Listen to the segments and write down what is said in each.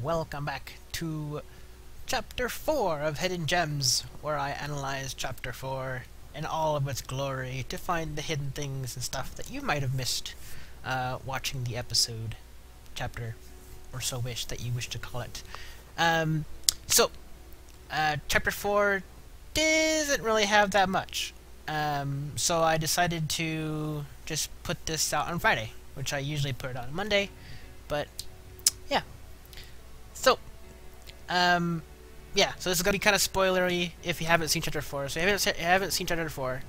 Welcome back to Chapter 4 of Hidden Gems, where I analyze Chapter 4 in all of its glory to find the hidden things and stuff that you might have missed watching the episode, chapter, or so that you wish to call it. Chapter 4 doesn't really have that much. So I decided to just put this out on Friday, which I usually put it on Monday, but yeah. So, yeah, so this is going to be kind of spoilery if you haven't seen Chapter 4. So if you haven't seen Chapter 4,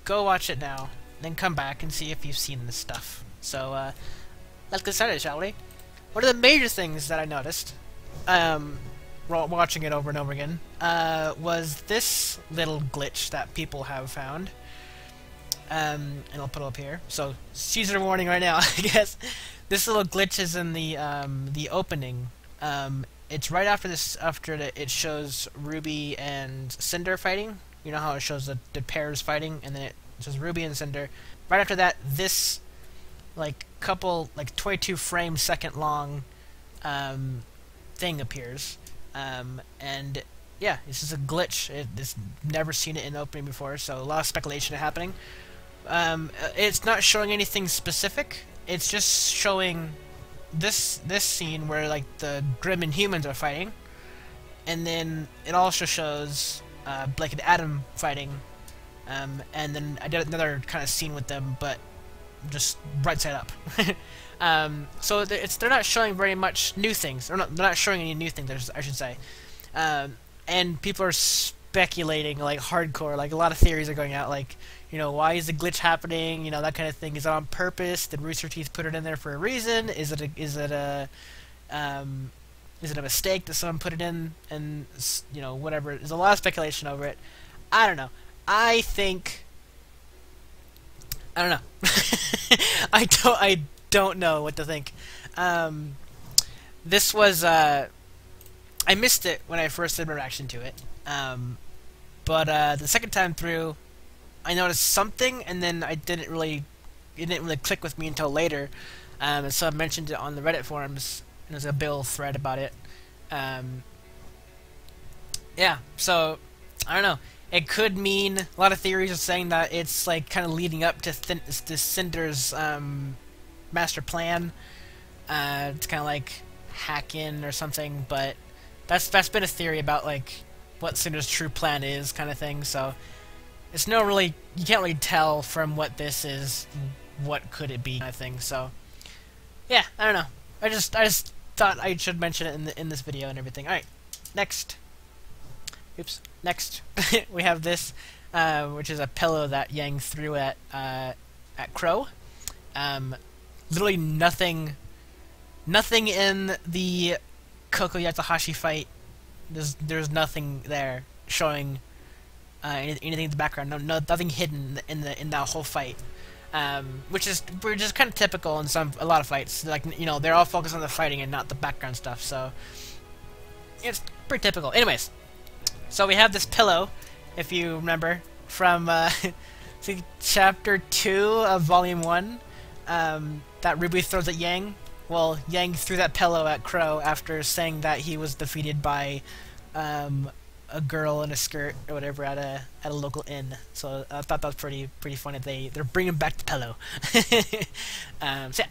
go watch it now, then come back and see if you've seen this stuff. So, let's get started, shall we? One of the major things that I noticed, watching it over and over again, was this little glitch that people have found. And I'll put it up here. So, Caesar warning right now, I guess. This little glitch is in the opening. It's right after this, it shows Ruby and Cinder fighting. You know how it shows the pairs fighting, and then it shows Ruby and Cinder. Right after that, this, like, 22 frame second long, thing appears. And, yeah, this is a glitch. It's never seen it in the opening before, so a lot of speculation happening. It's not showing anything specific. It's just showing this scene where like the Grimm and humans are fighting, and then it also shows Blake and Adam fighting, and then I did another kind of scene with them, but just right side up. So they're not showing very much new things. They're not showing any new things, I should say. And people are speculating like hardcore. Like a lot of theories are going out. Like, you know, why is the glitch happening? You know, that kind of thing. Is it on purpose? Did Roosterteeth put it in there for a reason? Is it a mistake that someone put it in? And you know, whatever. There's a lot of speculation over it. I don't know. I don't know. I don't know what to think. This was I missed it when I first did my reaction to it. But the second time through, I noticed something, and then it didn't really click with me until later. And so I mentioned it on the Reddit forums, and there's a Bill thread about it. Yeah, so I don't know. It could mean a lot of theories are saying that it's like kind of leading up to Cinder's master plan. It's kind of like hack-in or something, but that's been a theory about like what Cinder's true plan is, kind of thing. So it's you can't really tell from what this is what could it be, kind of thing. So yeah, I don't know. I just thought I should mention it in this video and everything. All right, next. Oops. Next, we have this, which is a pillow that Yang threw at Crow. Literally nothing in the Koko Yatsuhashi fight. There's nothing there showing anything in the background. Nothing hidden in that whole fight. Which is kind of typical in a lot of fights. Like, you know, they're all focused on the fighting and not the background stuff. So it's pretty typical. Anyways. So we have this pillow, if you remember, from Chapter 2 of Volume 1, that Ruby throws at Yang. Well, Yang threw that pillow at Crow after saying that he was defeated by a girl in a skirt or whatever at a local inn. So I thought that was pretty funny. They're bringing back the pillow. So yeah.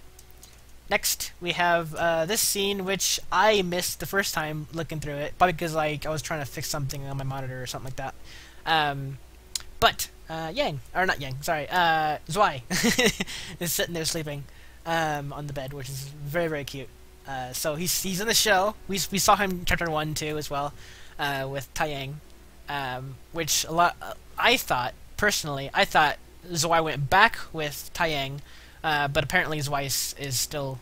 Next, we have this scene, which I missed the first time looking through it, probably because like I was trying to fix something on my monitor or something like that. But Yang, or not Yang, sorry, Zwei is sitting there sleeping on the bed, which is very, very cute. So he's in the show. We saw him in Chapter 1 too as well, with Taiyang, which I thought personally Zwei went back with Taiyang. But apparently Zwei is still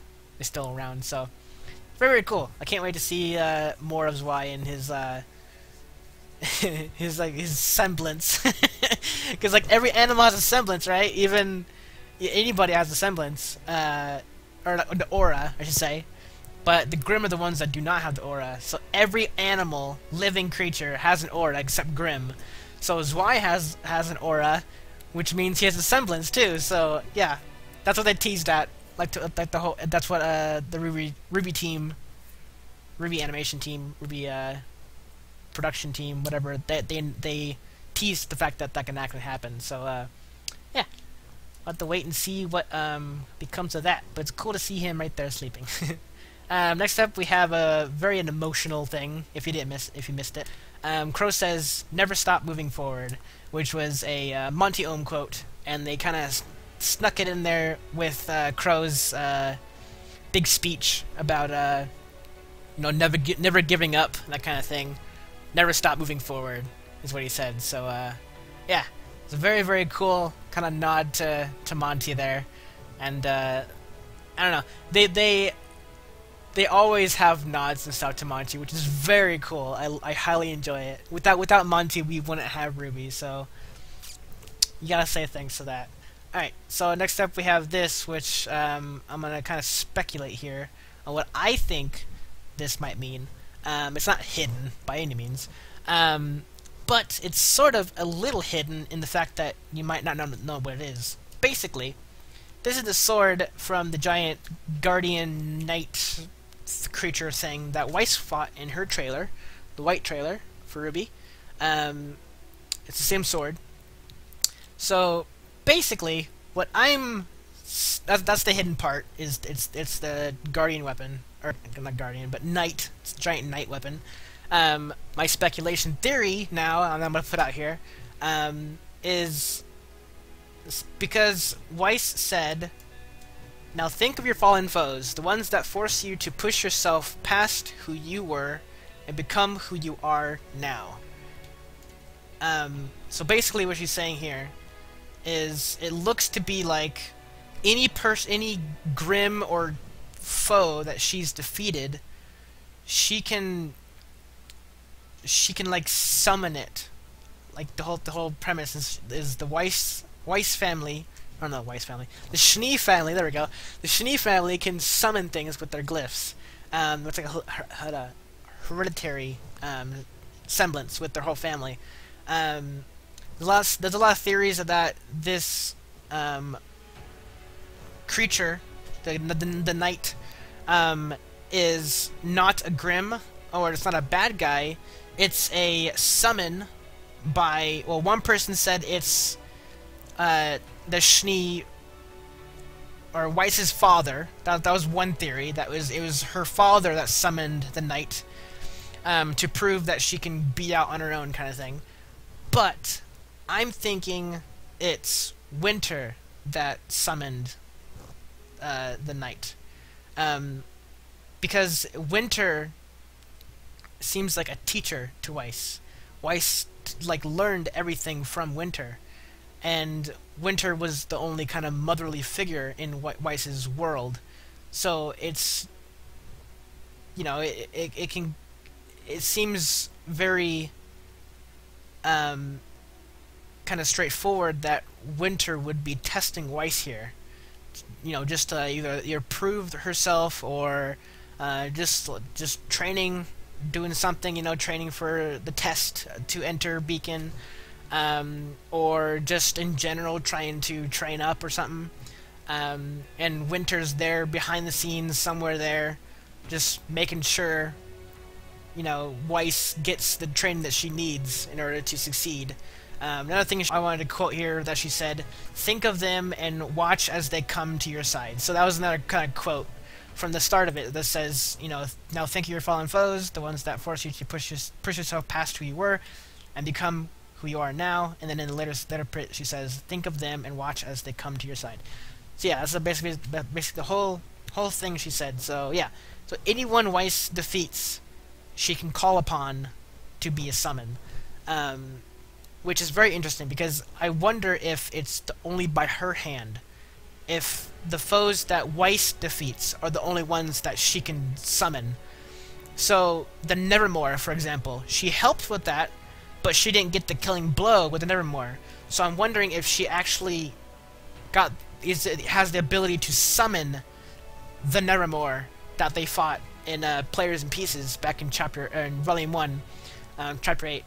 around, so very, very cool. I can't wait to see more of Zwei and his his semblance, because like every animal has a semblance, right? Even anybody has a semblance, or the aura, I should say. But the Grimm are the ones that do not have the aura. So every animal, living creature has an aura except Grimm. So Zwei has an aura, which means he has a semblance too. So yeah. That's what they teased at, that's what the RWBY team RWBY animation team, RWBY production team, whatever, they teased the fact that that can actually happen. So yeah, we'll have to wait and see what becomes of that. But it's cool to see him right there sleeping. Next up, we have a very an emotional thing. If you missed it, Crow says, "Never stop moving forward," which was a Monty Ohm quote, and they kind of snuck it in there with Crow's big speech about never giving up, that kind of thing. Never stop moving forward is what he said. So yeah, it's a very, very cool kind of nod to Monty there, and I don't know, they always have nods and stuff to Monty, which is very cool. I highly enjoy it. Without Monty, we wouldn't have RWBY, so you gotta say thanks to that. Alright, so next up we have this, which I'm gonna kind of speculate here on what I think this might mean. It's not hidden by any means, but it's sort of a little hidden in the fact that you might not know what it is. Basically, this is the sword from the giant guardian knight creature thing that Weiss fought in her trailer, the white trailer for RWBY. It's the same sword. So basically, what that's the hidden part, is it's the guardian weapon, or not guardian, but knight. It's a giant knight weapon. My speculation theory now, and I'm gonna put out here, is because Weiss said, "Now think of your fallen foes, the ones that force you to push yourself past who you were and become who you are now." So basically what she's saying here is, it looks to be like any grim or foe that she's defeated, she can like summon it. Like the whole premise is the Weiss family, or not Weiss family, the Schnee family. There we go. The Schnee family can summon things with their glyphs. It's like a hereditary semblance with their whole family. There's a lot of theories that this creature, the knight, is not a Grimm, or it's not a bad guy. It's a summon by, well, one person said it's the Schnee, or Weiss's father. That was one theory. It was her father that summoned the knight to prove that she can be out on her own, kind of thing. But I'm thinking it's Winter that summoned the knight, because Winter seems like a teacher to Weiss. Weiss like learned everything from Winter, and Winter was the only kind of motherly figure in Weiss's world. So it's, it seems very kind of straightforward that Winter would be testing Weiss here, just to either prove herself, or just training, doing something, training for the test to enter Beacon, or just in general trying to train up or something. And Winter's there behind the scenes somewhere there, just making sure Weiss gets the training that she needs in order to succeed. Another thing I wanted to quote here that she said, "Think of them and watch as they come to your side." So that was another kind of quote from the start of it that says, "Now think of your fallen foes, the ones that force you to push yourself past who you were and become who you are now." And then in the later bit, she says, "Think of them and watch as they come to your side." So yeah, that's basically the whole thing she said. So yeah, so anyone Weiss defeats, she can call upon to be a summon. Which is very interesting, because I wonder if it's only by her hand. If the foes that Weiss defeats are the only ones that she can summon. So, the Nevermore, for example, she helped with that, but she didn't get the killing blow with the Nevermore. So I'm wondering if she actually has the ability to summon the Nevermore that they fought in Players and Pieces back in Volume 1, Chapter 8.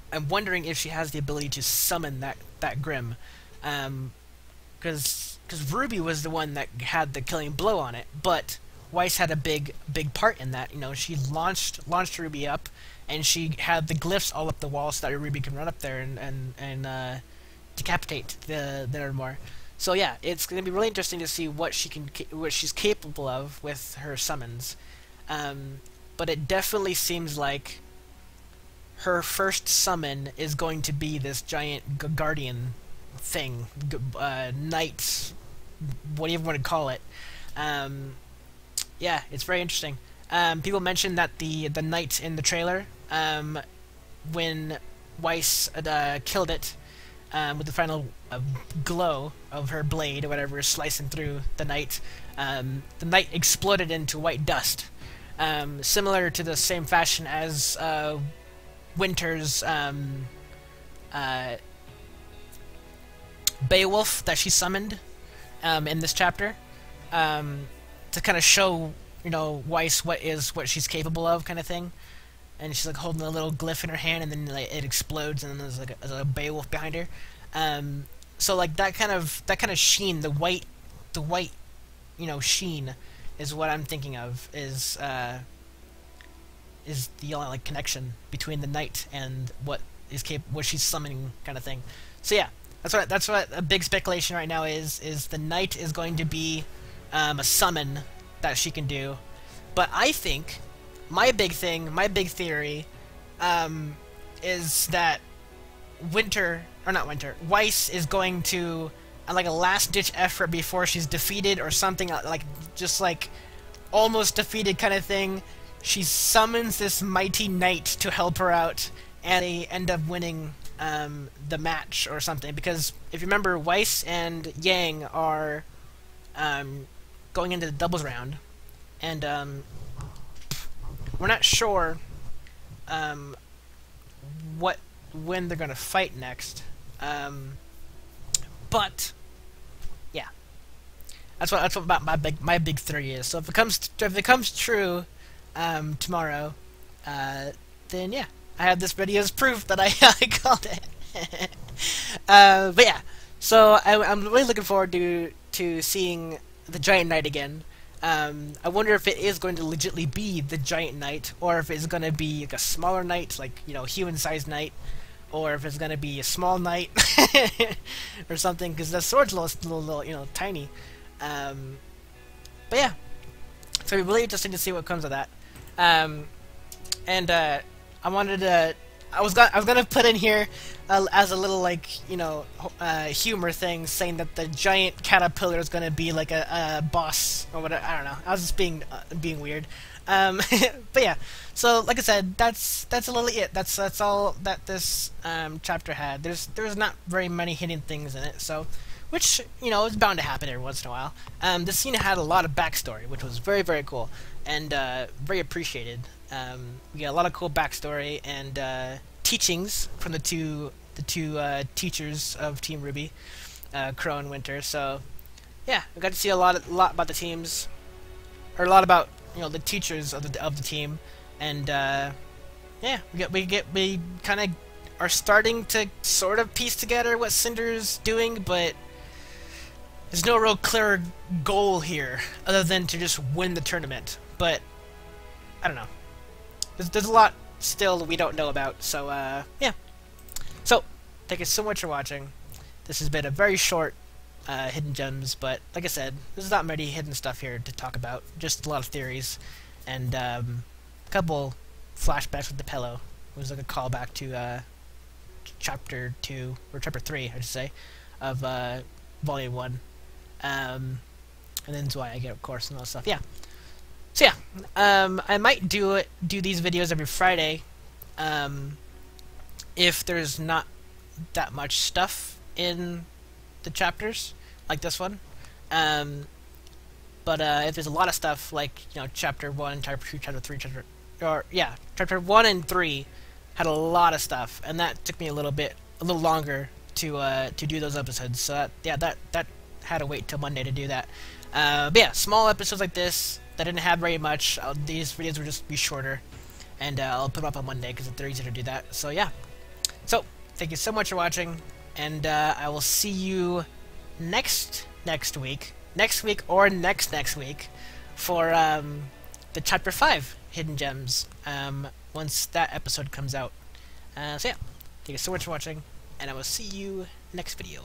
I'm wondering if she has the ability to summon that Grimm, because RWBY was the one that had the killing blow on it, but Weiss had a big part in that. You know, she launched RWBY up, and she had the glyphs all up the wall so that RWBY can run up there and decapitate the Nerdmore. So yeah, it's going to be really interesting to see what she's capable of with her summons. But it definitely seems like her first summon is going to be this giant guardian thing, knight, what do you want to call it? Yeah, it's very interesting. People mentioned that the knight in the trailer, when Weiss killed it with the final glow of her blade or whatever slicing through the knight exploded into white dust, similar to the same fashion as Winter's Beowulf that she summoned in this chapter, to kind of show, you know, Weiss what she's capable of, kind of thing. And she's like holding a little glyph in her hand, and then like, it explodes, and then there's like a Beowulf behind her. So like that kind of sheen, the white, you know, sheen, is what I'm thinking of. Is the only like connection between the knight and what she's summoning, kind of thing. So yeah, that's what a big speculation right now is the knight is going to be a summon that she can do. But I think my big theory is that Weiss is going to, like a last-ditch effort before she's defeated or something, like just like almost defeated kind of thing, she summons this mighty knight to help her out, and they end up winning the match or something. Because if you remember, Weiss and Yang are going into the doubles round, and we're not sure when they're gonna fight next. But yeah, that's what my big theory is. So if it comes true tomorrow, then yeah, I have this video as proof that I called it. But yeah, so I'm really looking forward to seeing the Giant Knight again. I wonder if it is going to legitimately be the Giant Knight, or if it's going to be like a smaller knight, like, you know, human-sized knight, or if it's going to be a small knight or something, because the sword's a little, you know, tiny. But yeah, so it'll be really interesting to see what comes of that. I was gonna put in here as a little, like, you know, humor thing, saying that the giant caterpillar is gonna be like a boss or whatever. I don't know. I was just being weird. But yeah. So like I said, that's literally it. That's all that this chapter had. There's not very many hidden things in it. So, which, you know, is bound to happen every once in a while. This scene had a lot of backstory, which was very, very cool and very appreciated. We got a lot of cool backstory and teachings from the two teachers of Team RWBY, Crow and Winter. So yeah, we got to see a lot about the teams, or a lot about, you know, the teachers of the team, and yeah, we kind of are starting to sort of piece together what Cinder's doing, but there's no real clear goal here other than to just win the tournament. But I don't know. There's a lot still that we don't know about, so yeah. So, thank you so much for watching. This has been a very short Hidden Gems, but like I said, there's not many hidden stuff here to talk about. Just a lot of theories, and a couple flashbacks with the pillow. It was like a callback to Chapter 2, or Chapter 3, I should say, of Volume 1. And then Zwei again, of course, and all that stuff. Yeah. So yeah, I might do these videos every Friday, if there's not that much stuff in the chapters, like this one. But if there's a lot of stuff, like, you know, Chapter 1, Chapter 2, Chapter 3, Chapter 1 and 3 had a lot of stuff, and that took me a little longer to do those episodes. So yeah, that had to wait till Monday to do that. But yeah, small episodes like this that didn't have very much. These videos will just be shorter, and I'll put them up on Monday because they're easier to do that. So yeah. So thank you so much for watching, and I will see you next week or next week for the Chapter 5 Hidden Gems once that episode comes out. So yeah, thank you so much for watching, and I will see you next video.